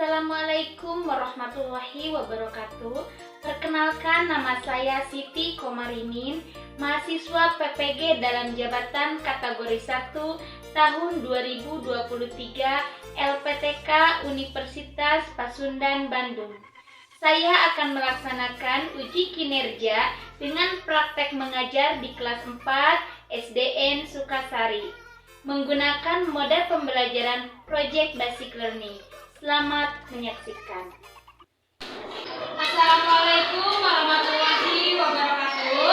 Assalamualaikum warahmatullahi wabarakatuh. Perkenalkan, nama saya Siti Komarimin, mahasiswa PPG dalam jabatan kategori 1 tahun 2023 LPTK Universitas Pasundan Bandung. Saya akan melaksanakan uji kinerja dengan praktek mengajar di kelas 4 SDN Sukasari menggunakan mode pembelajaran Project Basic Learning. Selamat menyaksikan. Assalamualaikum warahmatullahi wabarakatuh.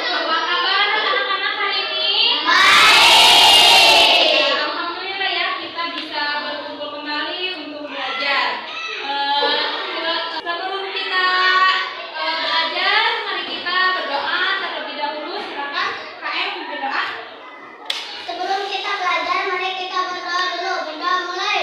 Apa kabar anak-anak hari ini? Baik. Alhamdulillah ya, kita bisa berkumpul kembali untuk belajar. Sebelum kita belajar, mari kita berdoa terlebih dahulu. Silakan KM berdoa. Sebelum kita belajar, mari kita berdoa dulu. Berdoa mulai.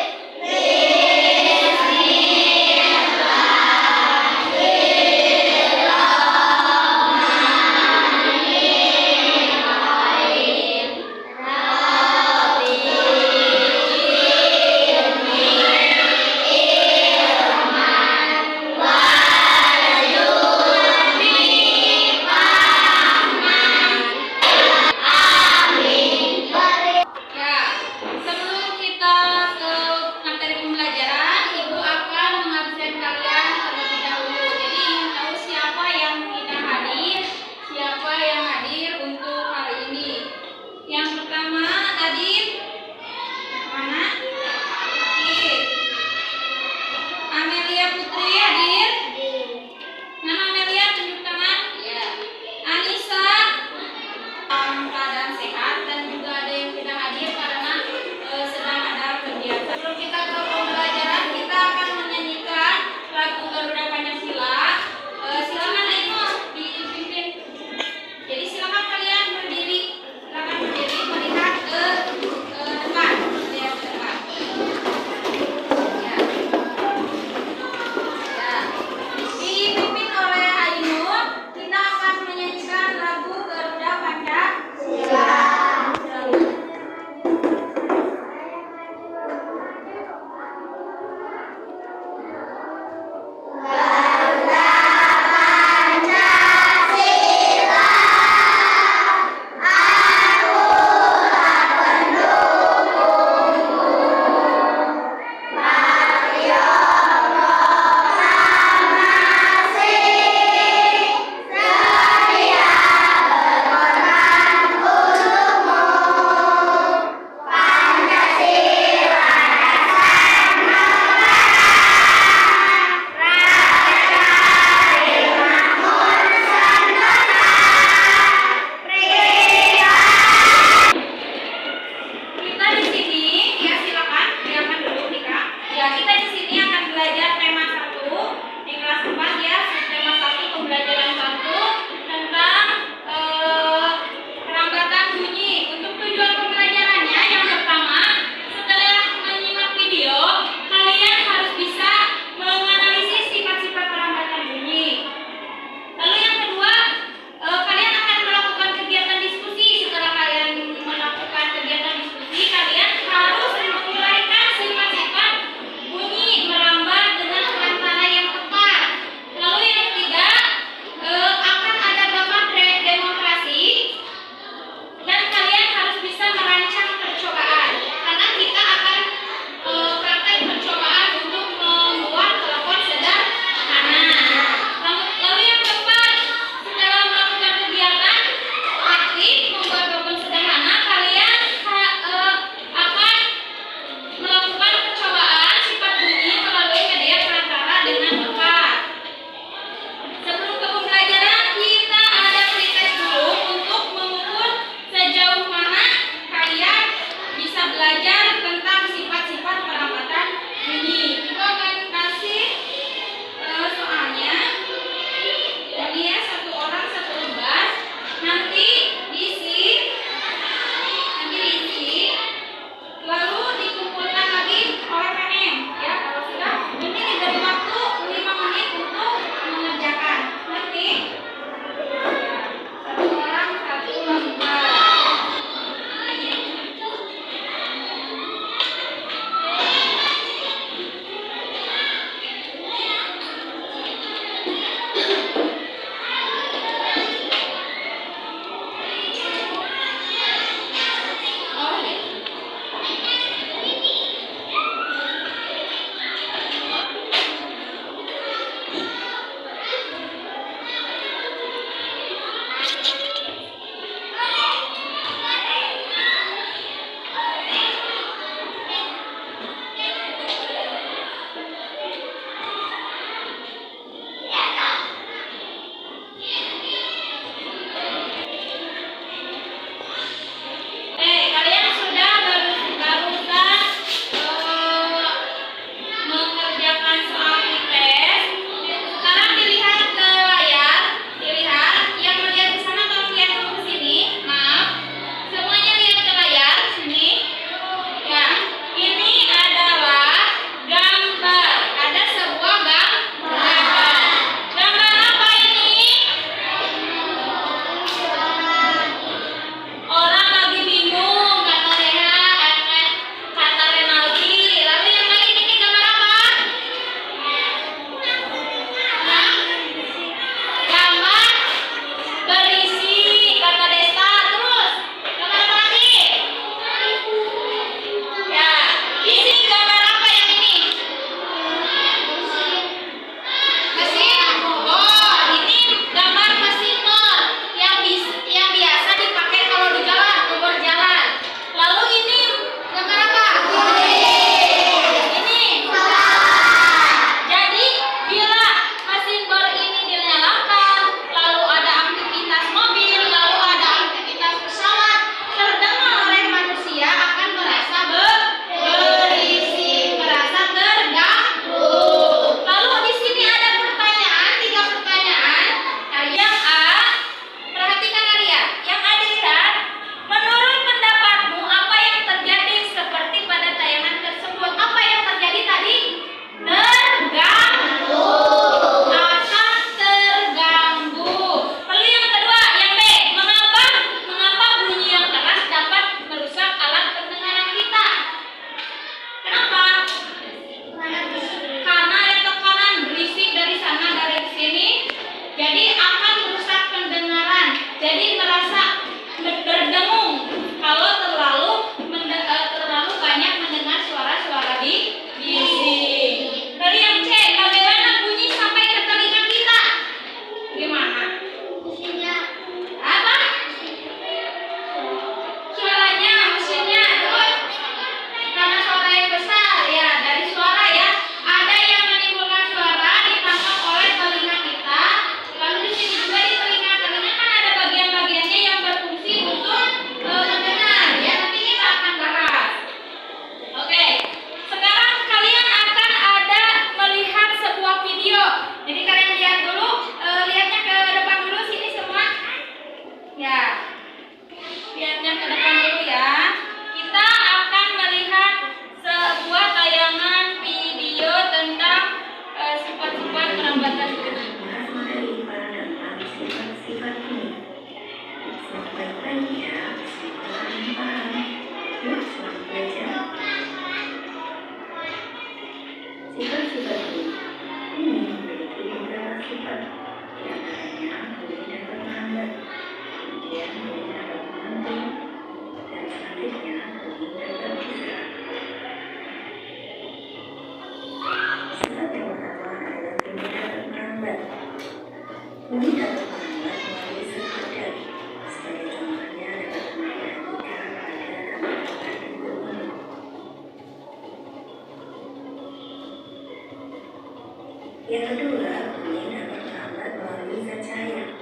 Yang kedua, kuning dapat merambat melalui zat cahaya.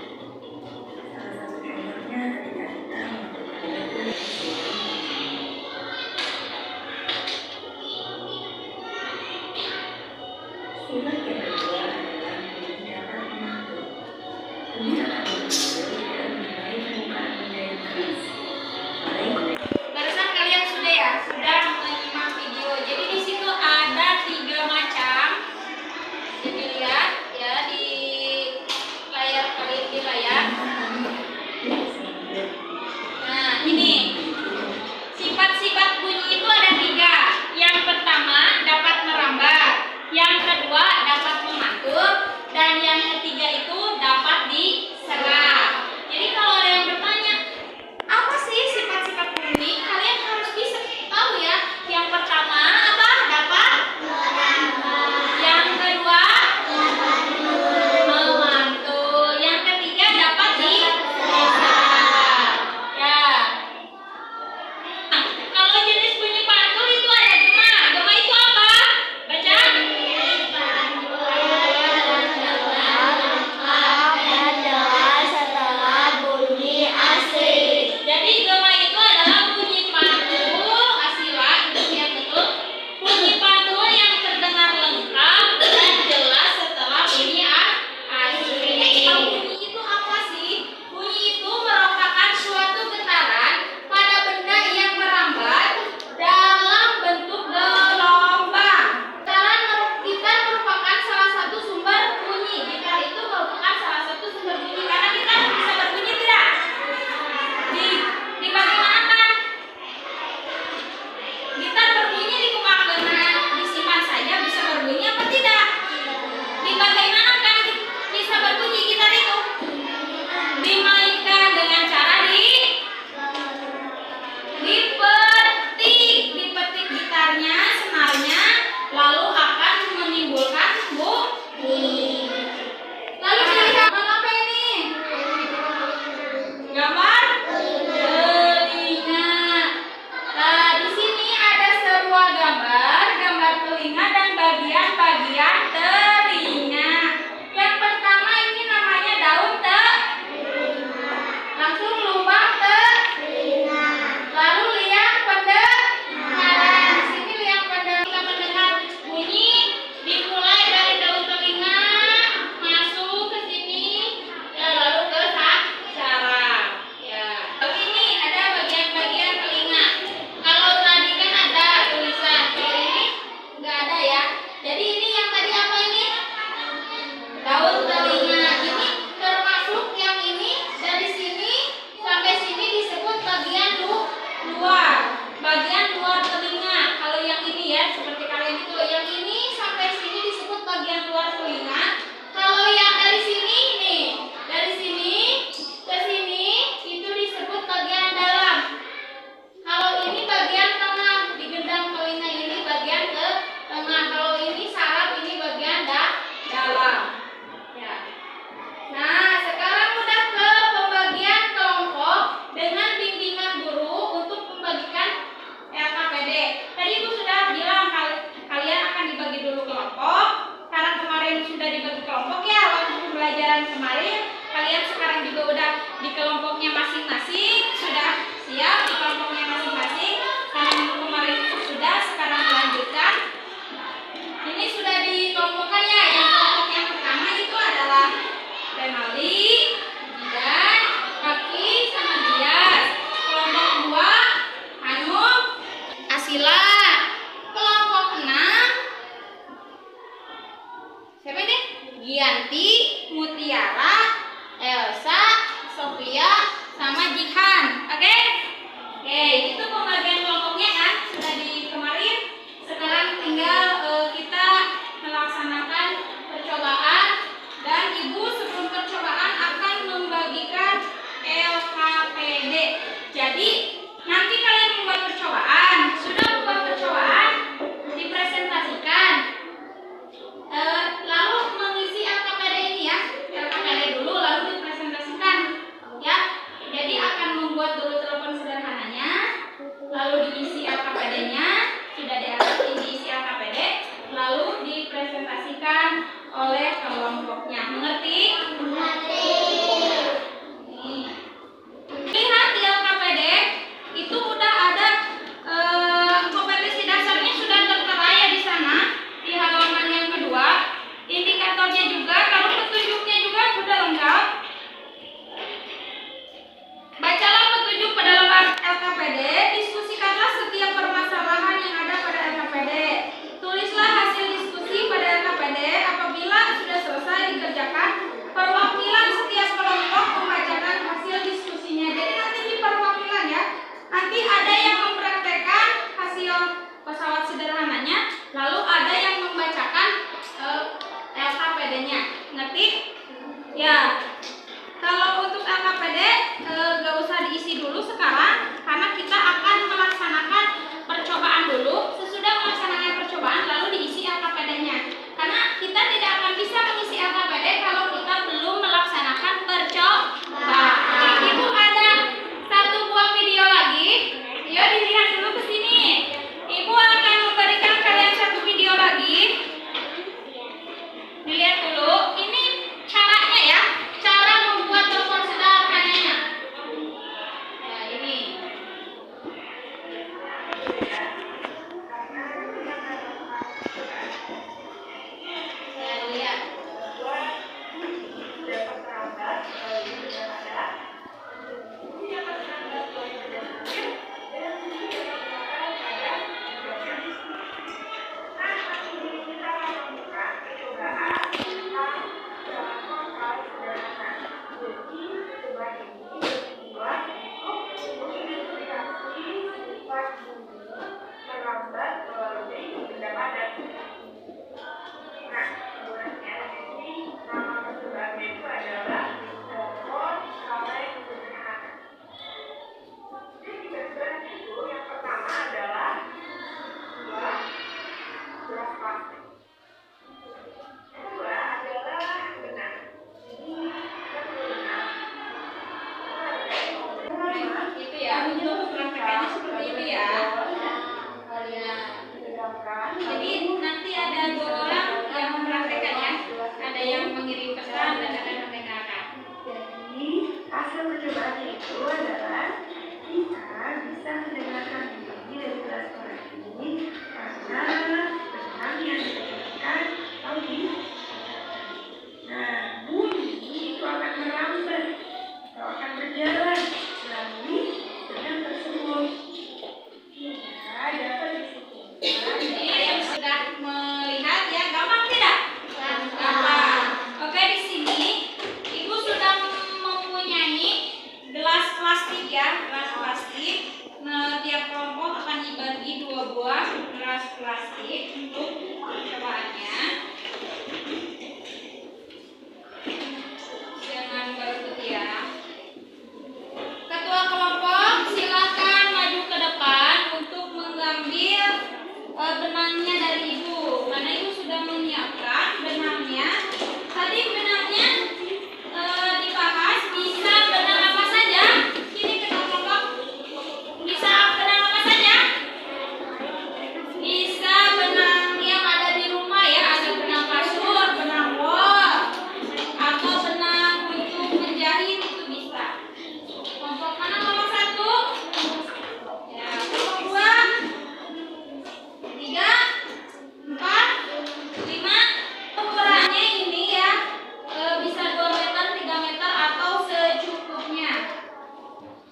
Salah satu contohnya ketika kita melakukan kuning. Sifat yang kedua adalah kuning dapat memantul. Kuning akan memantul dan mengenai permukaan benda yang keras. Barusan kalian sudah menyimak video. Jadi di situ ada 3 macam. Jadi lihat. caranya seperti itu ya. Jadi nanti ada 2 orang yang mempraktekkan ya. Ada yang mengirim pesan dan ada yang mendengarkan. Jadi hasil percobaan itu adalah kita bisa mendengarkan bunyi dari gelas koreksi karena benang yang ditekankan atau nah, bunyi itu akan merambat atau akan berjalan melalui benang tersebut. Ya, dapat disimpulkan. Jadi yang sudah melihat ya, gampang tidak? Gampang. Oke, di sini Ibu sudah mempunyai gelas plastik ya, gelas plastik. Nah, tiap kelompok akan dibagi 2 buah gelas plastik untuk percobaannya. Jangan berhenti ya. Ketua kelompok silakan maju ke depan untuk mengambil benangnya dari Ibu. Karena Ibu sudah menyiapkan benangnya. Tadi benangnya dibahas bisa benang apa saja. Sini ketua kelompok. Bisa benang apa saja? Bisa benang yang ada di rumah ya. Ada benang kasur, benang wol, atau benang untuk menjahit itu bisa. Kelompok mana kelompok 1? Ya, kelompok 2, 3, 4, 5. Ukurannya ini ya bisa 2 meter, 3 meter atau secukupnya.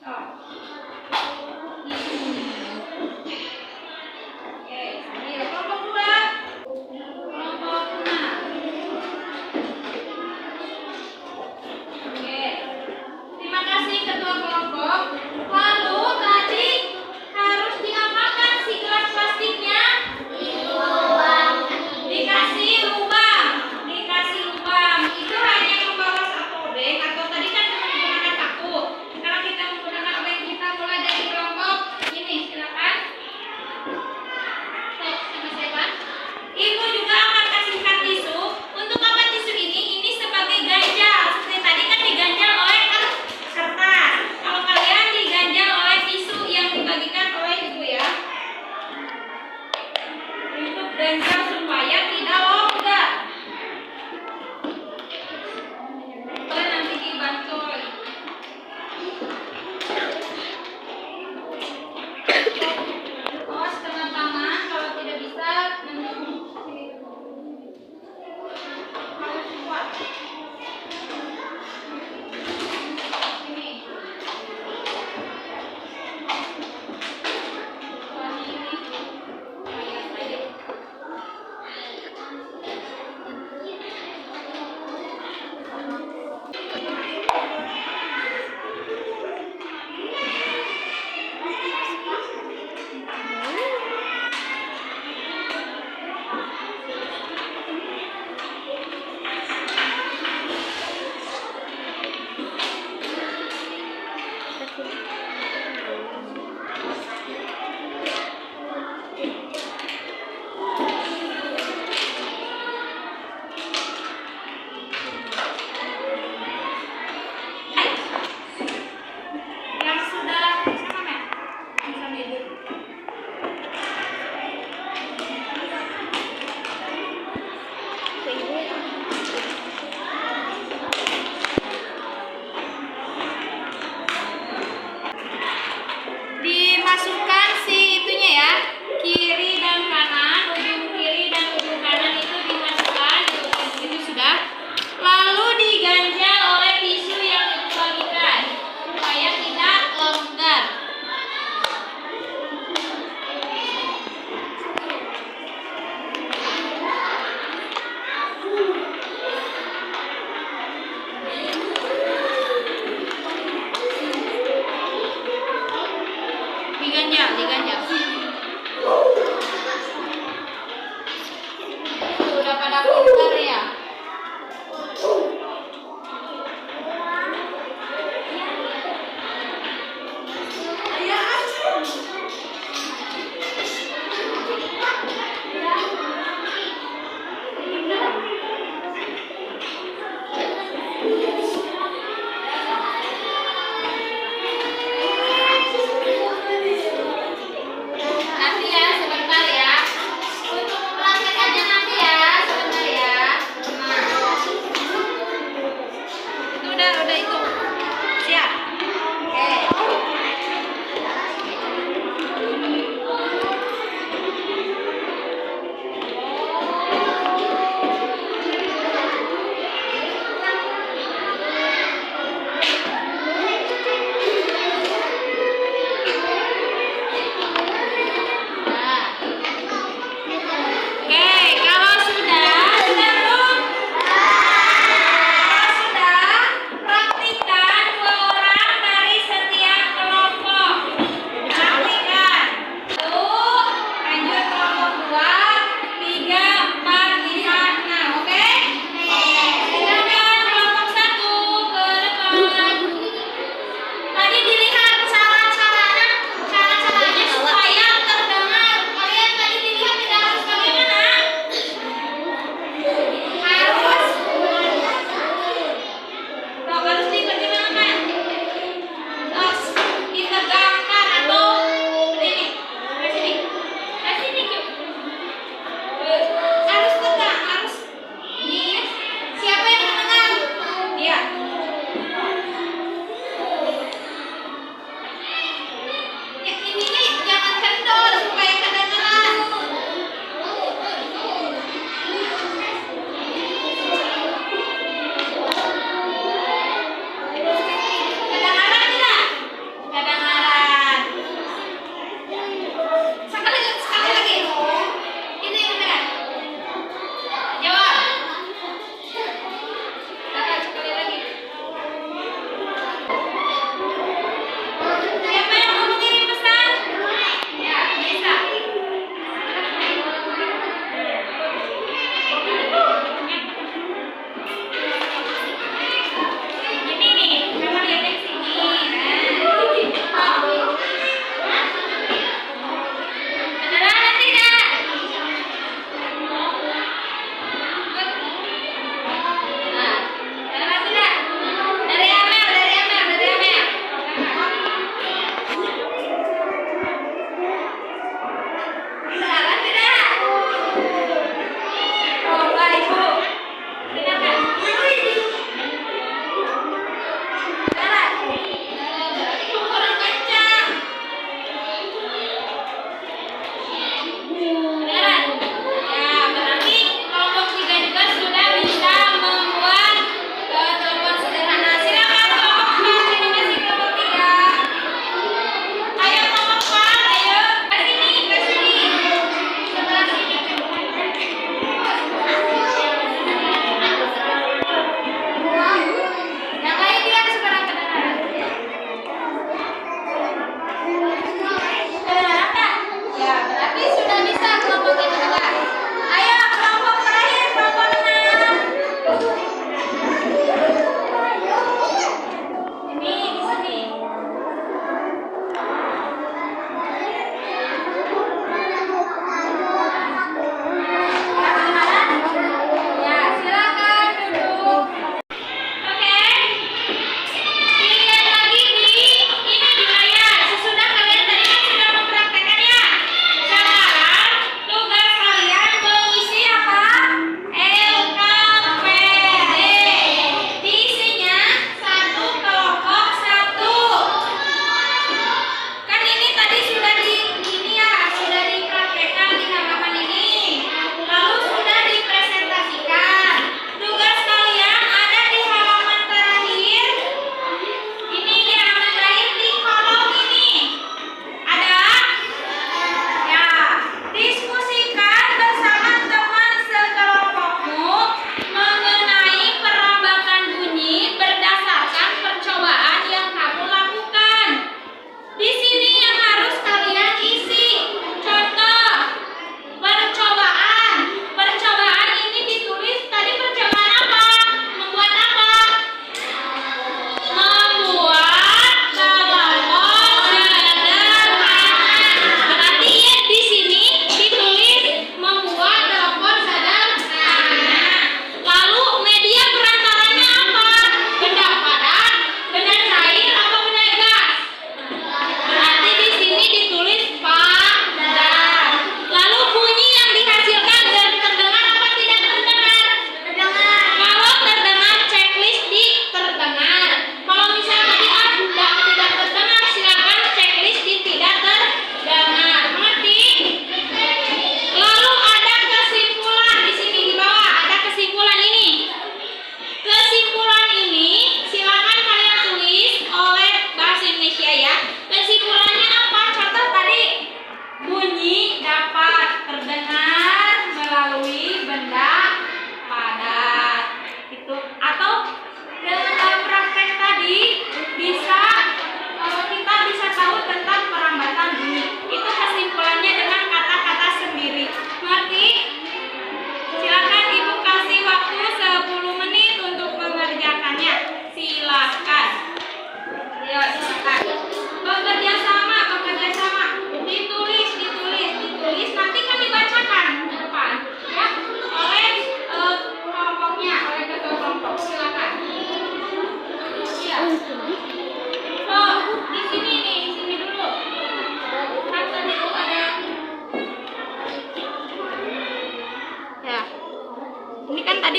Oh. Oke, sambil kelompok 2, kelompok 6. Oke. Terima kasih ketua kelompok. Lalu tadi harus diapakan si gelas plastiknya? Dikasih lubang. Dikasih lubang. Itu hanya membawa 1 obeng atau tadi kan cuma menggunakan 1. Sekarang kita menggunakan obeng kita mulai dari kelompok ini. Silakan. Stop sama siapa? Ibu juga akan kasihkan tisu. Untuk apa tisu ini? Ini sebagai ganjal. Seperti tadi kan diganjal oleh kertas. Kalau kalian diganjal oleh tisu yang dibagikan oleh Ibu ya. Untuk ganjal supaya tidak longgar. Boleh nanti dibantu. Awas kena tangan, kalau tidak bisa harus kuat. Ini. Yang sudah sama Mel? Sama Ibu. Dimasukkan si itunya ya, kiri dan kanan, ujung kiri dan ujung kanan itu dimasukkan, itu sudah. Lalu diganjal oleh tisu yang Ibu bagikan supaya tidak longgar. Diganjal. Sudah pada pintar ya.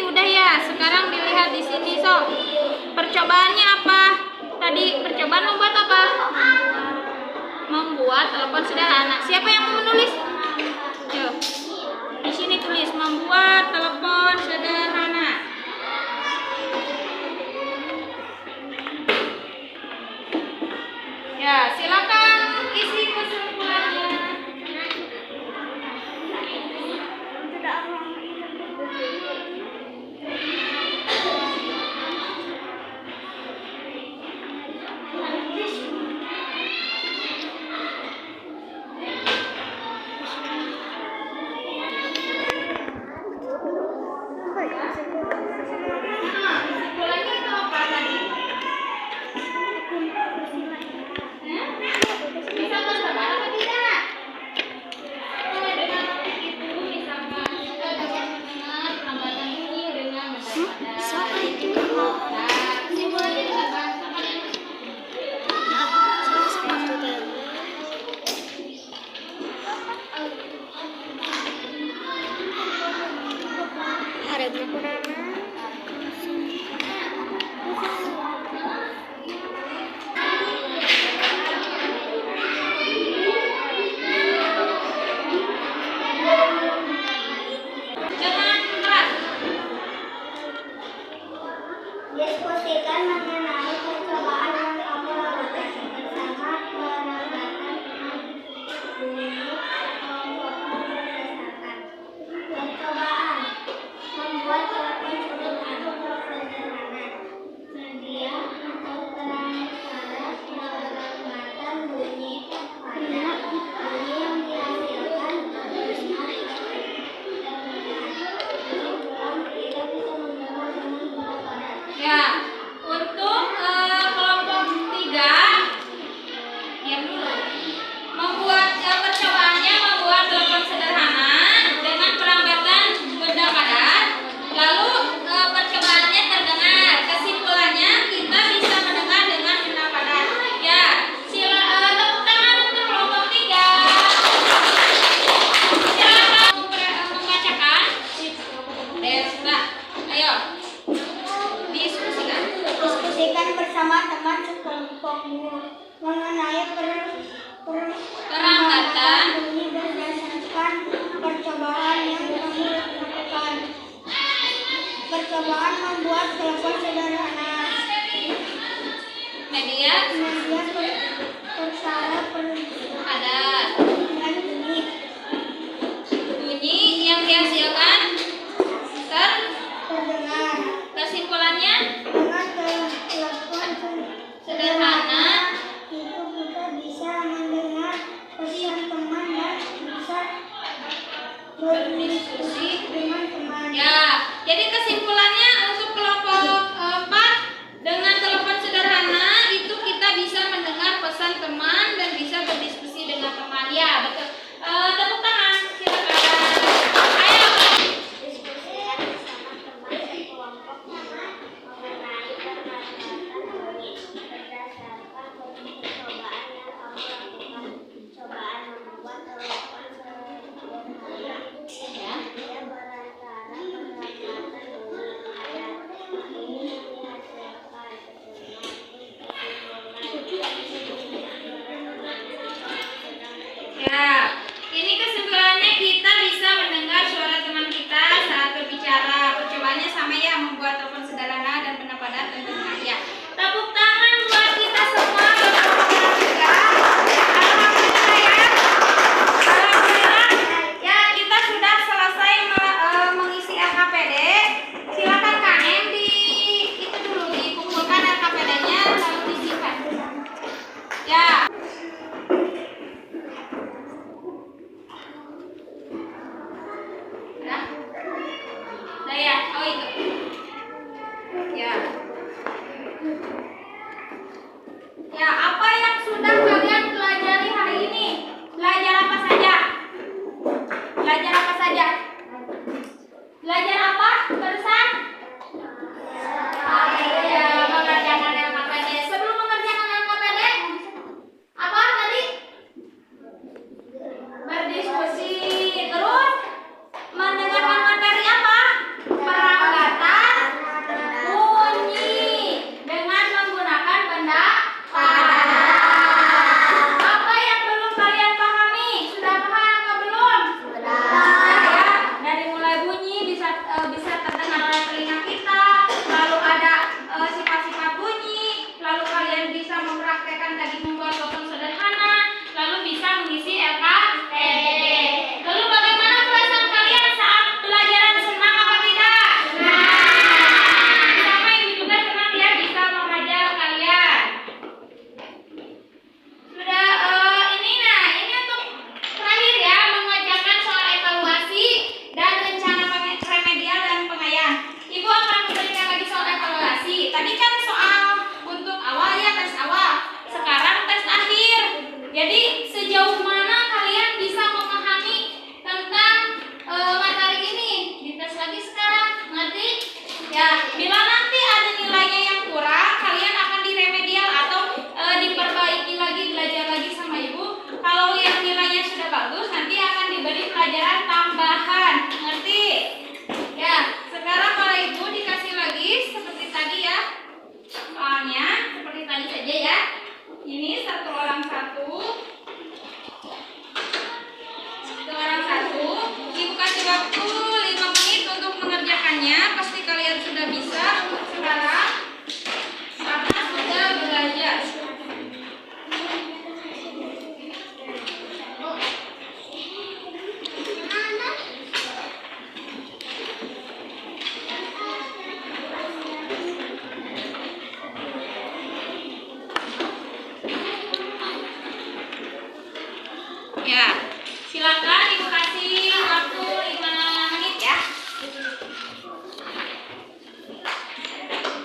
udah ya. Sekarang dilihat di sini, so. Percobaannya apa? Tadi percobaan membuat apa? Membuat telepon sederhana. Siapa yang mau menulis? Yuk. Di sini tulis membuat telepon sederhana. Ya, silakan isi kesimpulannya. Kesimpulannya itu apa tadi? Bisa bersabar apa tidak? Dengan topik itu misalkan kita dapat mendengar perlambatan bunyi dengan mendadak. Nah, kesimpulannya juga bahasa kalian. Jangan keras. Diskusikan mengenai percobaan yang kamu lakukan bersama perlambatan bunyi kelompokmu berdasarkan. Percobaan membuat telepon sederhana. Media atau perangkat perlambatan bunyi pada bunyi yang dihasilkan dengan tidak bisa mendengar dengan berat. Ya, untuk kelompok 3, diam dulu. Membuat percobaannya membuat telepon sederhana dengan perlambatan benda padat. Lalu percobaannya terdengar. Kesimpulannya kita bisa mendengar dengan benda padat. Ya, tepuk tangan untuk kelompok 3. Silakan membacakan. Desta, ayo. Diskusikan. Diskusikan bersama teman sekelompokmu mengenai Perlambatan bunyi berdasarkan percobaan yang kamu lakukan. Percobaan membuat telepon sederhana. media Persara padat. dengan bunyi Bunyi yang dihasilkan terdengar. kesimpulannya Dengan telepon sederhana. itu kita bisa mendengar pesan teman dan bisa berdiskusi dengan teman. Ya, jadi kesimpulannya untuk kelompok 4 dengan telepon sederhana itu kita bisa mendengar pesan teman dan bisa berdiskusi dengan teman. Ya, betul. Tepuk tangan, silakan. Ayo. Diskusikan bersama teman sekelompok mengenai perlambatan bunyi berdasarkan percobaan yang kamu lakukan. Percobaan membuat telepon sederhana. Ya. Dia berantara perlambatan bunyi padat. Ini yang dihasilkan Ya, ini kesimpulannya kita bisa mendengar suara teman kita saat berbicara. Percobaannya sama ya, membuat telepon sederhana dan benda padat dan terdengar. Ya, tepuk tangan buat kita semua. Alhamdulillah ya. Alhamdulillah. Ya, kita sudah selesai mengisi LKPD. Silakan KM itu dulu dikumpulkan LKPD-nya lalu disimpan. Ya. mengisi LKPD. Lalu bagaimana perasaan kalian saat pelajaran, senang apa tidak? Sama ibu juga senang ya bisa mengajar kalian. Sudah ini untuk terakhir ya, mengerjakan soal evaluasi dan rencana remedial dan pengayaan. Ibu akan memberikan lagi soal evaluasi. Tadi kan soal untuk awal ya, tes awal. Sekarang tes akhir. Jadi sejauh mana kalian bisa memahami tentang materi ini? Dites lagi sekarang. Ngerti? Ya, bila nanti ada nilainya yang kurang, kalian akan diremedial atau diperbaiki lagi, belajar lagi sama ibu. Kalau yang nilainya sudah bagus, nanti akan diberi pelajaran tambahan. Ngerti? Ya, sekarang kalau ibu dikasih lagi seperti tadi ya. Soalnya seperti tadi saja ya. Ini satu orang satu. Ibu kasih waktu 5 menit untuk mengerjakannya. Pasti kalian sudah bisa sekarang karena sudah belajar. Ya, silakan ibu kasih waktu 5 menit ya.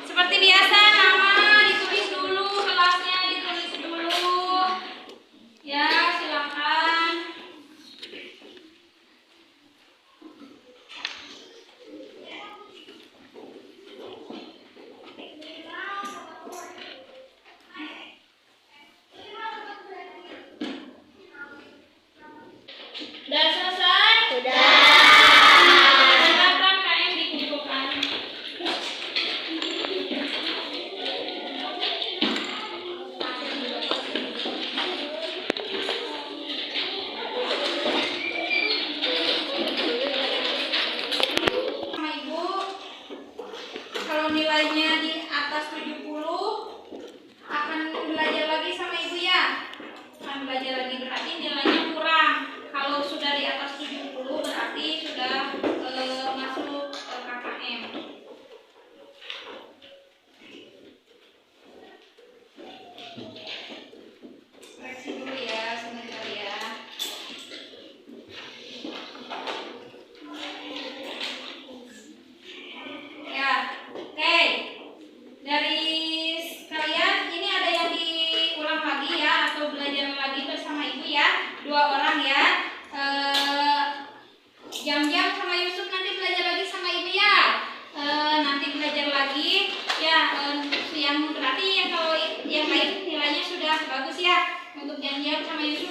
Seperti biasa, nama ditulis dulu, kelasnya ditulis dulu. Ya, silakan. Sudah selesai? Sudah. Silakan kalian dikumpulkan. Sama ibu, kalau nilainya di atas 70 akan belajar lagi sama ibu ya. Akan belajar lagi, berarti nilainya kurang. Kalau sudah di atas 70 berarti sudah masuk KKM. Koreksi dulu ya sebentar ya. Ya, oke. Dari kalian ini ada yang diulang lagi ya atau belajar lagi bersama ibu ya. 2 orang ya. Jam-jam sama Yusuf nanti belajar lagi sama ibu ya. Nanti belajar lagi ya. Yang berarti ya kalau yang lain nilainya sudah bagus ya. Untuk jam-jam sama Yusuf